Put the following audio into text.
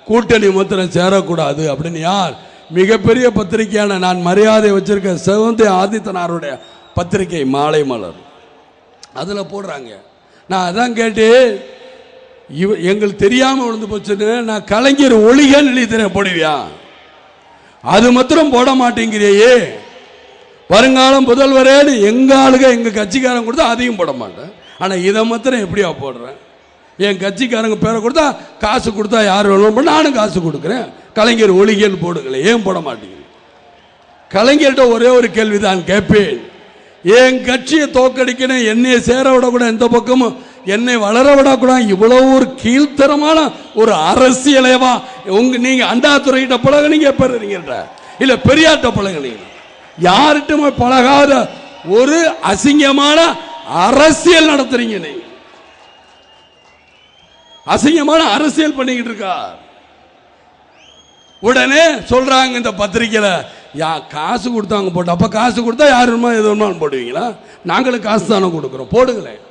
கூட்டணி மாத்திரம் சேரக்கூடாது அப்படின்னு யார்? மிகப்பெரிய பத்திரிகையான நான் மரியாதை வச்சிருக்க செவந்தி ஆதித்தனாருடைய பத்திரிகை மாலை மலர் அதில் போடுறாங்க. நான் அதான் கேட்டு எங்களுக்கு தெரியாமல் விழுந்து போச்சுன்னு நான் கலைஞர் ஒளிகன்னு எழுதி போடுவியா? அது மாத்திரம் போட மாட்டேங்கிறியே. வருங்காலம் முதல்வரேன்னு எங்க ஆளுக எங்க கட்சிக்காரங்க கொடுத்தா அதையும் போட மாட்டேன். ஆனால் இதை மாத்திரம் எப்படியா போடுறேன்? என் கட்சிக்காரங்க பேரை கொடுத்தா காசு கொடுத்தா யார் வேணும் நானும் காசு கொடுக்குறேன். கலைஞர் ஒளிகன்னு போடுங்களேன், ஏன் போட மாட்டேங்குது? கலைஞர்கிட்ட ஒரே ஒரு கேள்விதான் கேட்பேன். என் கட்சியை தோக்கடிக்கணும், என்னை சேர விடக்கூடாது, எந்த பக்கமும் என்னை வளர விடக்கூடாது, இவ்வளவு ஒரு கீழ்த்தரமான ஒரு அரசியலேவா நீங்க அண்டாத்துறையிட்ட பழகுனீங்க இல்ல பெரியார்ட்ட பழகுனீங்க? யார்கிட்ட பழகாத ஒரு அசிங்கமான அரசியல் நடத்துறீங்க. நீங்க அசிங்கமான அரசியல் பண்ணிக்கிட்டு இருக்கா. உடனே சொல்றாங்க இந்த பத்திரிகையில காசு கொடுத்தாங்க போட்டு. அப்ப காசு கொடுத்தா யாருமா எது வேணுமாலும் போடுவீங்களா? நாங்களும் காசு தானே கொடுக்குறோம், போடுங்களேன்.